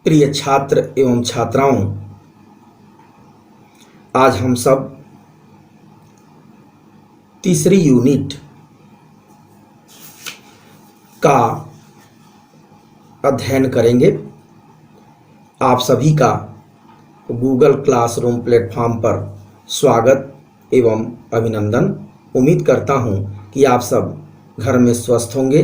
प्रिय छात्र एवं छात्राओं, आज हम सब तीसरी यूनिट का अध्ययन करेंगे। आप सभी का गूगल क्लासरूम प्लेटफॉर्म पर स्वागत एवं अभिनंदन। उम्मीद करता हूं कि आप सब घर में स्वस्थ होंगे,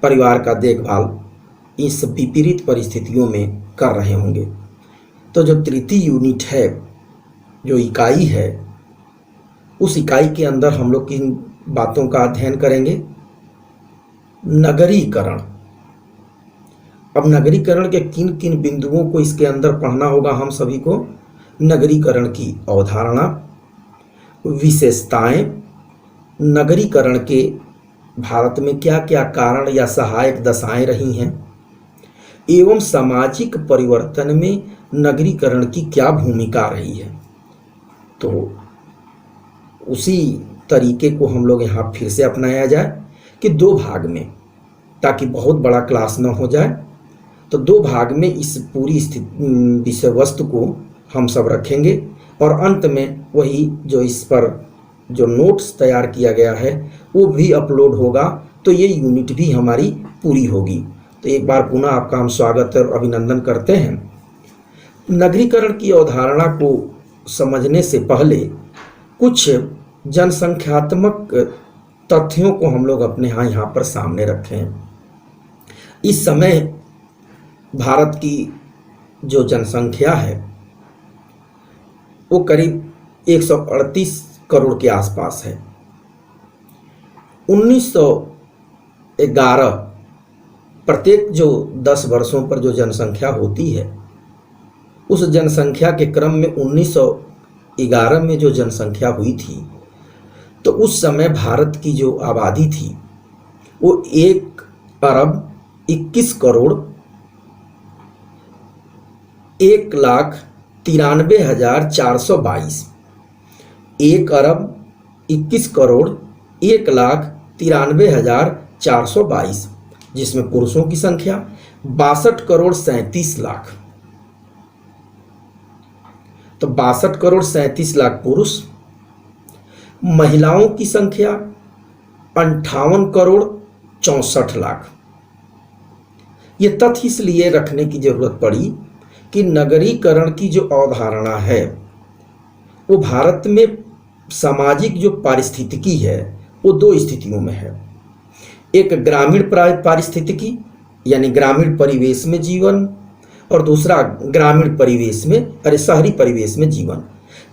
परिवार का देखभाल इस विपरीत परिस्थितियों में कर रहे होंगे। तो जो तृतीय यूनिट है, जो इकाई है, उस इकाई के अंदर हम लोग किन बातों का अध्ययन करेंगे? नगरीकरण। अब नगरीकरण के किन किन बिंदुओं को इसके अंदर पढ़ना होगा हम सभी को? नगरीकरण की अवधारणा, विशेषताएं, नगरीकरण के भारत में क्या क्या कारण या सहायक दशाएं रही हैं, एवं सामाजिक परिवर्तन में नगरीकरण की क्या भूमिका रही है। तो उसी तरीके को हम लोग यहाँ फिर से अपनाया जाए कि दो भाग में, ताकि बहुत बड़ा क्लास न हो जाए, तो दो भाग में इस पूरी विषय वस्तु को हम सब रखेंगे और अंत में वही जो इस पर जो नोट्स तैयार किया गया है वो भी अपलोड होगा, तो ये यूनिट भी हमारी पूरी होगी। तो एक बार पुनः आपका हम स्वागत और अभिनंदन करते हैं। नगरीकरण की अवधारणा को समझने से पहले कुछ जनसंख्यात्मक तथ्यों को हम लोग अपने यहाँ पर सामने रखें। इस समय भारत की जो जनसंख्या है वो करीब 138 करोड़ के आसपास है। 1911 प्रत्येक जो 10 वर्षों पर जो जनसंख्या होती है, उस जनसंख्या के क्रम में 1911 में जो जनसंख्या हुई थी, तो उस समय भारत की जो आबादी थी वो 1,91,422 1,91,422, जिसमें पुरुषों की संख्या 62,37,00,000। तो 62,37,00,000 पुरुष, महिलाओं की संख्या 58,64,00,000। ये तथ्य इसलिए रखने की जरूरत पड़ी कि नगरीकरण की जो अवधारणा है वो भारत में सामाजिक जो पारिस्थितिकी है वो दो स्थितियों में है। एक ग्रामीण पारिस्थितिकी यानी ग्रामीण परिवेश में जीवन, और दूसरा ग्रामीण परिवेश में शहरी परिवेश में जीवन।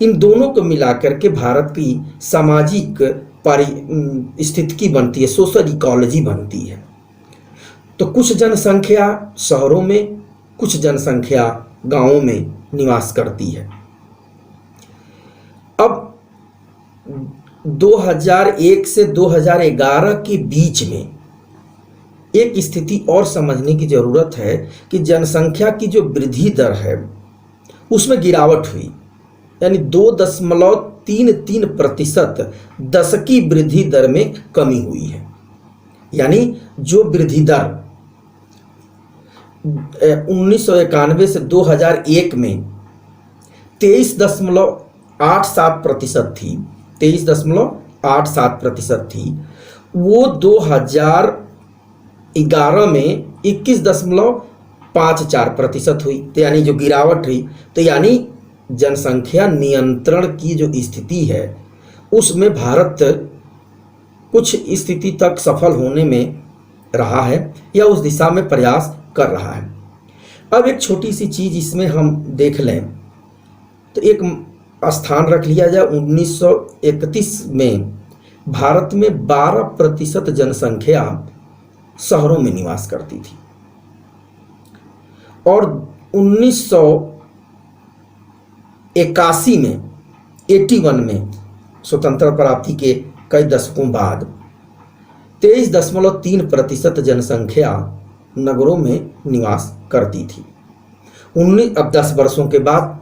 इन दोनों को मिलाकर के भारत की सामाजिक स्थितिकी बनती है, सोशल इकोलॉजी बनती है। तो कुछ जनसंख्या शहरों में, कुछ जनसंख्या गांवों में निवास करती है। अब 2001 से 2011 के बीच में एक स्थिति और समझने की जरूरत है कि जनसंख्या की जो वृद्धि दर है उसमें गिरावट हुई, यानी 2.33% दशकी वृद्धि दर में कमी हुई है। यानी जो वृद्धि दर 1991 से 2001 में 23.87% थी, 23.87% थी, वो 2011 में 21.54% हुई। तो यानी जो गिरावट हुई, तो यानी जनसंख्या नियंत्रण की जो स्थिति है उसमें भारत कुछ स्थिति तक सफल होने में रहा है या उस दिशा में प्रयास कर रहा है। अब एक छोटी सी चीज इसमें हम देख लें, तो एक स्थान रख लिया जाए। 1931 में भारत में 12% जनसंख्या शहरों में निवास करती थी, और 1981 में 81 में स्वतंत्रता प्राप्ति के कई दशकों बाद 23.3% जनसंख्या नगरों में निवास करती थी। अब 10 वर्षों के बाद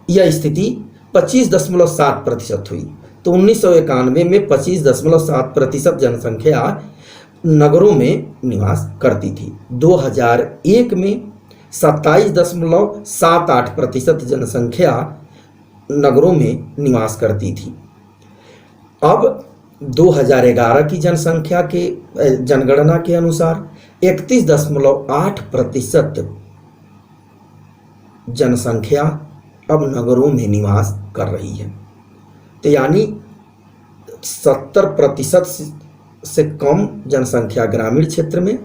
यह स्थिति 25.7% हुई। तो 1991 में 25.7% जनसंख्या नगरों में निवास करती थी। 2001 में 27.78% जनसंख्या नगरों में निवास करती थी। अब 2011 की जनसंख्या के जनगणना के अनुसार 31.8% जनसंख्या अब नगरों में निवास कर रही है। तो यानी 70% से कम जनसंख्या ग्रामीण क्षेत्र में,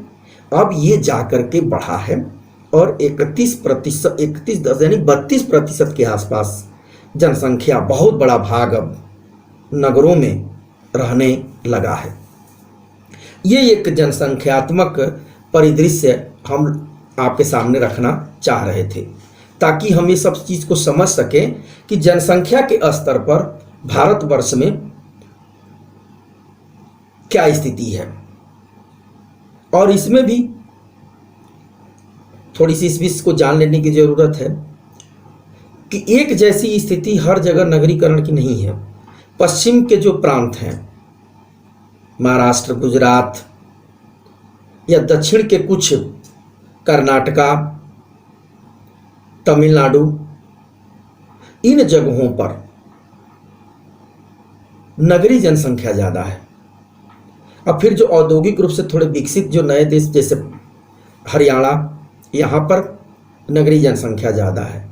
अब ये जाकर के बढ़ा है और 31% यानी 32% के आसपास जनसंख्या, बहुत बड़ा भाग अब नगरों में रहने लगा है। ये एक जनसंख्यात्मक परिदृश्य हम आपके सामने रखना चाह रहे थे, ताकि हम ये सब चीज़ को समझ सकें कि जनसंख्या के स्तर पर भारतवर्ष में क्या स्थिति है। और इसमें भी थोड़ी सी इस विषय को जान लेने की जरूरत है कि एक जैसी स्थिति हर जगह नगरीकरण की नहीं है। पश्चिम के जो प्रांत हैं, महाराष्ट्र, गुजरात या दक्षिण के कुछ कर्नाटका, तमिलनाडु, इन जगहों पर नगरीय जनसंख्या ज़्यादा है। अब फिर जो औद्योगिक रूप से थोड़े विकसित जो नए देश जैसे हरियाणा, यहाँ पर नगरीय जनसंख्या ज़्यादा है।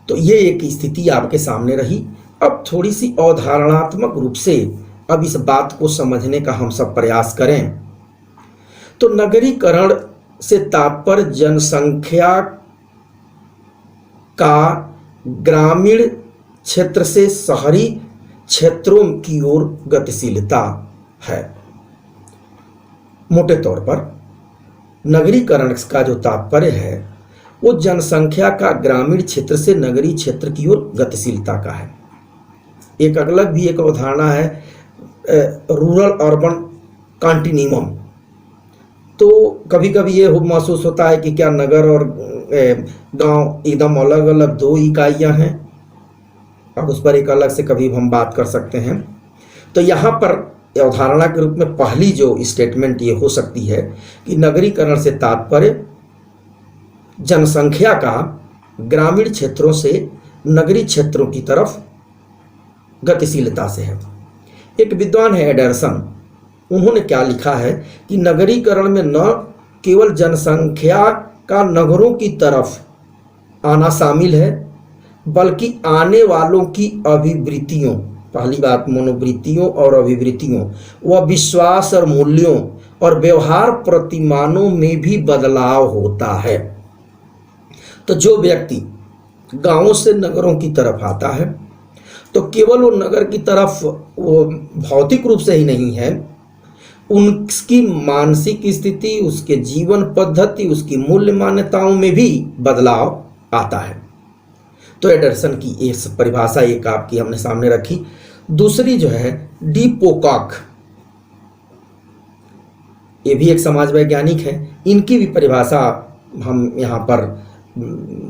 तो ये एक स्थिति आपके सामने रही। अब थोड़ी सी अवधारणात्मक रूप से अब इस बात को समझने का हम सब प्रयास करें। तो नगरीकरण से तात्पर्य जनसंख्या का ग्रामीण क्षेत्र से शहरी क्षेत्रों की ओर गतिशीलता है। मोटे तौर पर नगरीकरण का जो तात्पर्य है वो जनसंख्या का ग्रामीण क्षेत्र से नगरीय क्षेत्र की ओर गतिशीलता का है। एक अलग भी एक अवधारणा है रूरल अर्बन कॉन्टिन्यूम। तो कभी कभी ये महसूस होता है कि क्या नगर और गांव एकदम अलग अलग दो इकाइयां हैं, और उस पर एक अलग से कभी हम बात कर सकते हैं। तो यहाँ पर अवधारणा के रूप में पहली जो स्टेटमेंट ये हो सकती है कि नगरीकरण से तात्पर्य जनसंख्या का ग्रामीण क्षेत्रों से नगरीय क्षेत्रों की तरफ गतिशीलता से है। एक विद्वान है एडरसन, उन्होंने क्या लिखा है कि नगरीकरण में न केवल जनसंख्या का नगरों की तरफ आना शामिल है, बल्कि आने वालों की अभिवृत्तियों, पहली बात मनोवृत्तियों और अभिवृत्तियों व विश्वास और मूल्यों और व्यवहार प्रतिमानों में भी बदलाव होता है। तो जो व्यक्ति गांवों से नगरों की तरफ आता है तो केवल वो नगर की तरफ वो भौतिक रूप से ही नहीं है, उसकी मानसिक स्थिति, उसके जीवन पद्धति, उसकी मूल्य मान्यताओं में भी बदलाव आता है। तो एडरसन की ये परिभाषा एक आपकी हमने सामने रखी। दूसरी जो है डी पोकॉक, ये भी एक समाज वैज्ञानिक है, इनकी भी परिभाषा हम यहाँ पर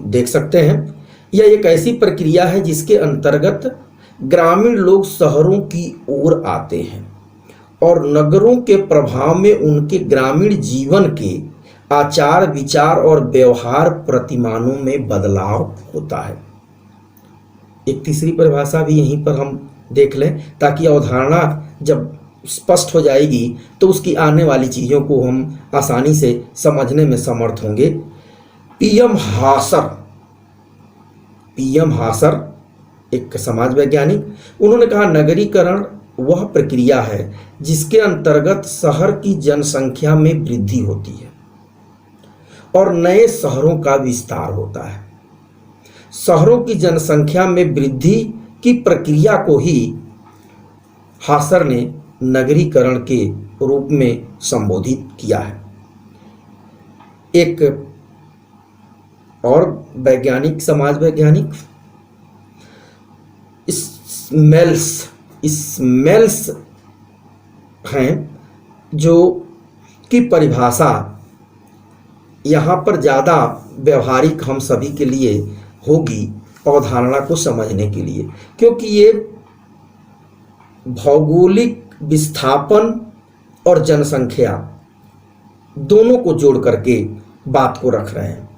देख सकते हैं। यह एक ऐसी प्रक्रिया है जिसके अंतर्गत ग्रामीण लोग शहरों की ओर आते हैं और नगरों के प्रभाव में उनके ग्रामीण जीवन के आचार विचार और व्यवहार प्रतिमानों में बदलाव होता है। एक तीसरी परिभाषा भी यहीं पर हम देख लें ताकि अवधारणा जब स्पष्ट हो जाएगी तो उसकी आने वाली चीज़ों को हम आसानी से समझने में समर्थ होंगे। पीएम हासर एक समाज वैज्ञानिक, उन्होंने कहा नगरीकरण वह प्रक्रिया है जिसके अंतर्गत शहर की जनसंख्या में वृद्धि होती है और नए शहरों का विस्तार होता है। शहरों की जनसंख्या में वृद्धि की प्रक्रिया को ही हासर ने नगरीकरण के रूप में संबोधित किया है। एक और वैज्ञानिक, समाज वैज्ञानिक स्मेल्स हैं, जो की परिभाषा यहाँ पर ज़्यादा व्यवहारिक हम सभी के लिए होगी अवधारणा को समझने के लिए, क्योंकि ये भौगोलिक विस्थापन और जनसंख्या दोनों को जोड़ करके बात को रख रहे हैं।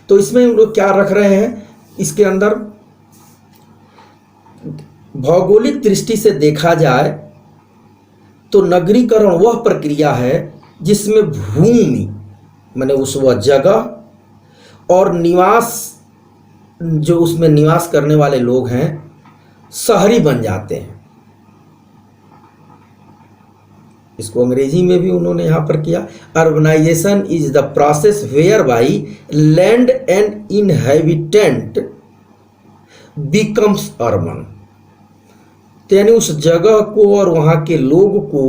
तो इसमें हम लोग क्या रख रहे हैं, इसके अंदर भौगोलिक दृष्टि से देखा जाए तो नगरीकरण वह प्रक्रिया है जिसमें भूमि माने उस वह जगह और निवास, जो उसमें निवास करने वाले लोग हैं, शहरी बन जाते हैं। इसको अंग्रेजी में भी उन्होंने यहां पर किया, urbanization is the process whereby land and inhabitant becomes urban. तो यानी उस जगह को और वहाँ के लोग को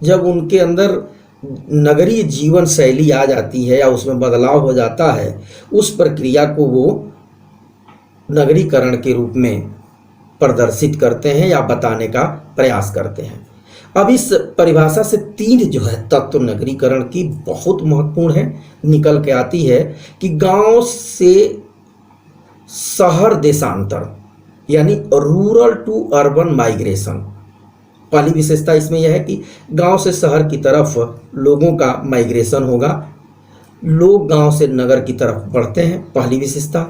जब उनके अंदर नगरीय जीवन शैली आ जाती है या उसमें बदलाव हो जाता है, उस प्रक्रिया को वो नगरीकरण के रूप में प्रदर्शित करते हैं या बताने का प्रयास करते हैं। अब इस परिभाषा से तीन जो है तत्व नगरीकरण की बहुत महत्वपूर्ण है निकल के आती है कि गांव से शहर देशांतर यानी रूरल टू अर्बन माइग्रेशन। पहली विशेषता इसमें यह है कि गांव से शहर की तरफ लोगों का माइग्रेशन होगा, लोग गांव से नगर की तरफ बढ़ते हैं, पहली विशेषता।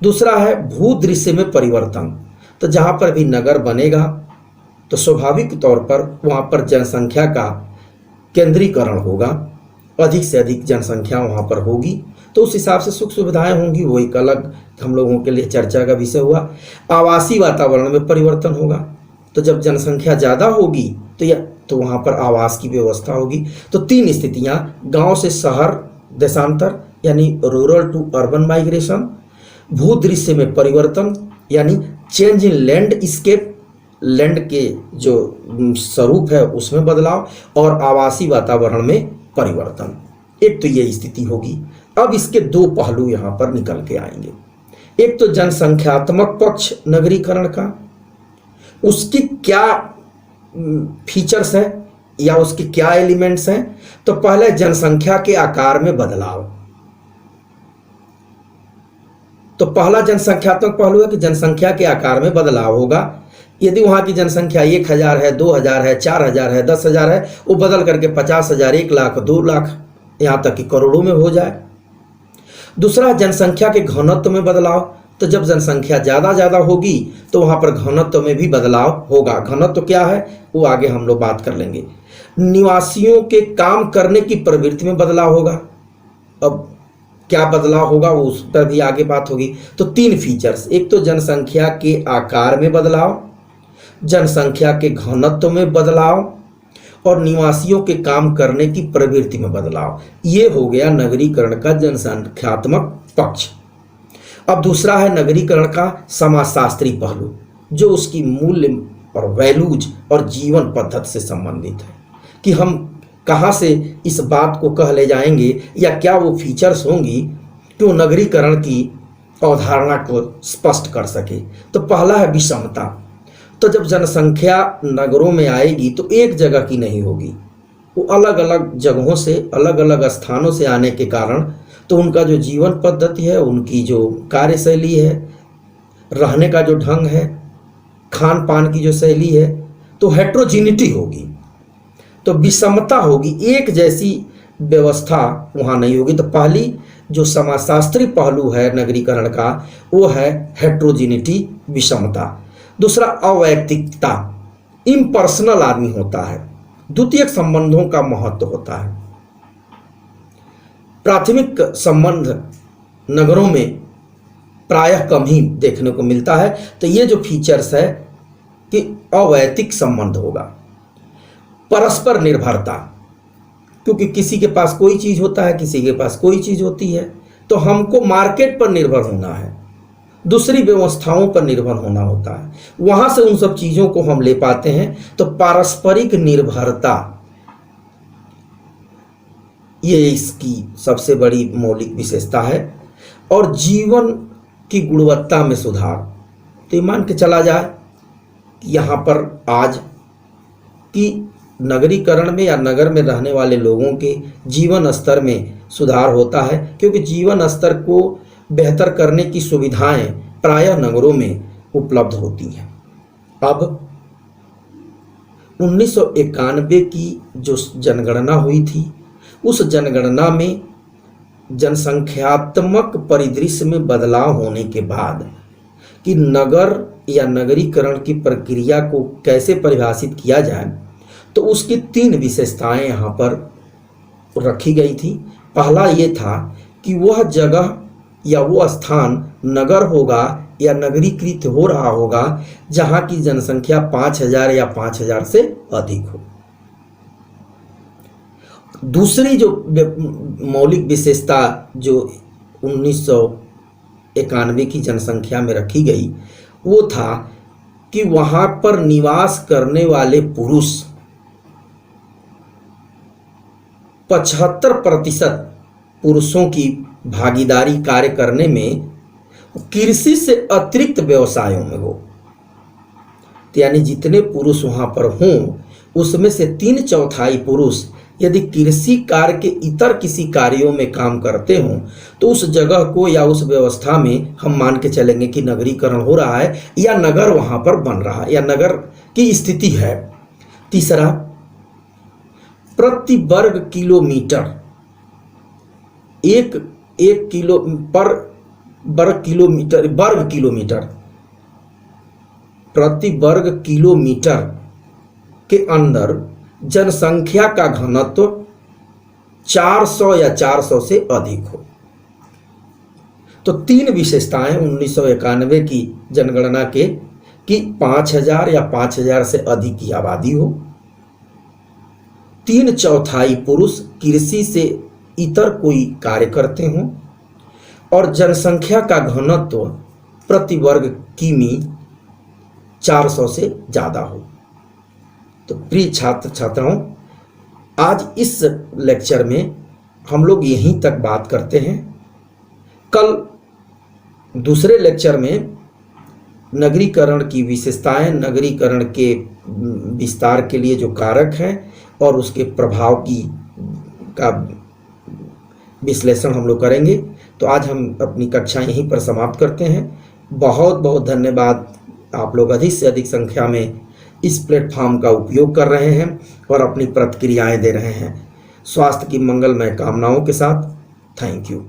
दूसरा है भूदृश्य में परिवर्तन। तो जहां पर भी नगर बनेगा तो स्वाभाविक तौर पर वहां पर जनसंख्या का केंद्रीकरण होगा, अधिक से अधिक जनसंख्या वहां पर होगी, तो उस हिसाब से सुख सुविधाएं होंगी, वो एक अलग हम लोगों के लिए चर्चा का विषय हुआ। आवासीय वातावरण में परिवर्तन होगा, तो जब जनसंख्या ज़्यादा होगी तो वहाँ पर आवास की व्यवस्था होगी। तो तीन स्थितियाँ, गांव से शहर देशांतर यानी रूरल टू अर्बन माइग्रेशन, भूदृश्य में परिवर्तन यानी change in landscape, land के जो स्वरूप है उसमें बदलाव, और आवासीय वातावरण में परिवर्तन। एक तो ये स्थिति होगी। अब इसके दो पहलू यहाँ पर निकल के आएंगे। एक तो जनसंख्यात्मक पक्ष नगरीकरण का, उसकी क्या फीचर्स हैं या उसके क्या एलिमेंट्स हैं। तो पहले जनसंख्या के आकार में बदलाव। तो पहला जनसंख्यात्मक पहलू है कि जनसंख्या के आकार में बदलाव होगा। यदि वहां की जनसंख्या 1000 है, 2000 है, 4000 है, 10,000 है, वो बदल करके 50,000, 1 लाख, 2 लाख, यहां तक कि करोड़ों में हो जाए। दूसरा जनसंख्या के घनत्व में बदलाव। तो जब जनसंख्या ज़्यादा होगी तो वहाँ पर घनत्व में भी बदलाव होगा। घनत्व क्या है वो आगे हम लोग बात कर लेंगे। निवासियों के काम करने की प्रवृत्ति में बदलाव होगा। अब क्या बदलाव होगा वो उस पर भी आगे बात होगी। तो तीन फीचर्स, एक तो जनसंख्या के आकार में बदलाव, जनसंख्या के घनत्व में बदलाव और निवासियों के काम करने की प्रवृत्ति में बदलाव। ये हो गया नगरीकरण का जनसंख्यात्मक पक्ष। अब दूसरा है नगरीकरण का समाजशास्त्री पहलू, जो उसकी मूल्य और वैल्यूज और जीवन पद्धति से संबंधित है कि हम कहाँ से इस बात को कह ले जाएंगे या क्या वो फीचर्स होंगी कि वो नगरीकरण की अवधारणा को स्पष्ट कर सके। तो पहला है विषमता। तो जब जनसंख्या नगरों में आएगी तो एक जगह की नहीं होगी, वो अलग अलग जगहों से, अलग अलग स्थानों से आने के कारण तो उनका जो जीवन पद्धति है, उनकी जो कार्यशैली है, रहने का जो ढंग है, खान पान की जो शैली है, तो हेट्रोजिनिटी होगी, तो विषमता होगी, एक जैसी व्यवस्था वहाँ नहीं होगी। तो पहली जो समाजशास्त्री पहलू है नगरीकरण का वो है हेट्रोजिनिटी, विषमता। दूसरा अवैयक्तिकता, इम्पर्सनल आदमी होता है, द्वितीयक संबंधों का महत्व होता है। प्राथमिक संबंध नगरों में प्रायः कम ही देखने को मिलता है। तो ये जो फीचर्स है कि अवैयक्तिक संबंध होगा। परस्पर निर्भरता, क्योंकि किसी के पास कोई चीज़ होता है, किसी के पास कोई चीज़ होती है, तो हमको मार्केट पर निर्भर होना है, दूसरी व्यवस्थाओं पर निर्भर होना होता है, वहाँ से उन सब चीज़ों को हम ले पाते हैं। तो पारस्परिक निर्भरता ये इसकी सबसे बड़ी मौलिक विशेषता है। और जीवन की गुणवत्ता में सुधार। तो ये मान के चला जाए कि यहाँ पर आज की नगरीकरण में या नगर में रहने वाले लोगों के जीवन स्तर में सुधार होता है, क्योंकि जीवन स्तर को बेहतर करने की सुविधाएं प्रायः नगरों में उपलब्ध होती हैं। अब 1991 की जो जनगणना हुई थी, उस जनगणना में जनसंख्यात्मक परिदृश्य में बदलाव होने के बाद कि नगर या नगरीकरण की प्रक्रिया को कैसे परिभाषित किया जाए, तो उसकी 3 विशेषताएं यहाँ पर रखी गई थी। पहला ये था कि वह जगह या वो स्थान नगर होगा या नगरीकृत हो रहा होगा जहाँ की जनसंख्या 5000 या 5000 से अधिक हो। दूसरी जो मौलिक विशेषता जो 1991 की जनसंख्या में रखी गई वो था कि वहाँ पर निवास करने वाले पुरुष 75% पुरुषों की भागीदारी कार्य करने में कृषि से अतिरिक्त व्यवसायों में हो। तो यानी जितने पुरुष वहाँ पर हों उसमें से 3/4 पुरुष यदि कृषि कार्य के इतर किसी कार्यों में काम करते हों तो उस जगह को या उस व्यवस्था में हम मान के चलेंगे कि नगरीकरण हो रहा है या नगर वहाँ पर बन रहा है या नगर की स्थिति है। तीसरा, प्रति वर्ग किलोमीटर एक किलो पर वर्ग किलोमीटर प्रति वर्ग किलोमीटर के अंदर जनसंख्या का घनत्व 400 या 400 से अधिक हो। तो 3 विशेषताएं 1991 की जनगणना के कि 5000 या 5000 से अधिक की आबादी हो, 3/4 पुरुष कृषि से इतर कोई कार्य करते हों और जनसंख्या का घनत्व प्रति वर्ग किमी 400 से ज़्यादा हो। तो प्रिय छात्र छात्राओं, आज इस लेक्चर में हम लोग यहीं तक बात करते हैं। कल दूसरे लेक्चर में नगरीकरण की विशेषताएं, नगरीकरण के विस्तार के लिए जो कारक हैं और उसके प्रभाव का विश्लेषण हम लोग करेंगे। तो आज हम अपनी कक्षा यहीं पर समाप्त करते हैं। बहुत बहुत धन्यवाद। आप लोग अधिक से अधिक संख्या में इस प्लेटफॉर्म का उपयोग कर रहे हैं और अपनी प्रतिक्रियाएं दे रहे हैं। स्वास्थ्य की मंगलमय कामनाओं के साथ, थैंक यू।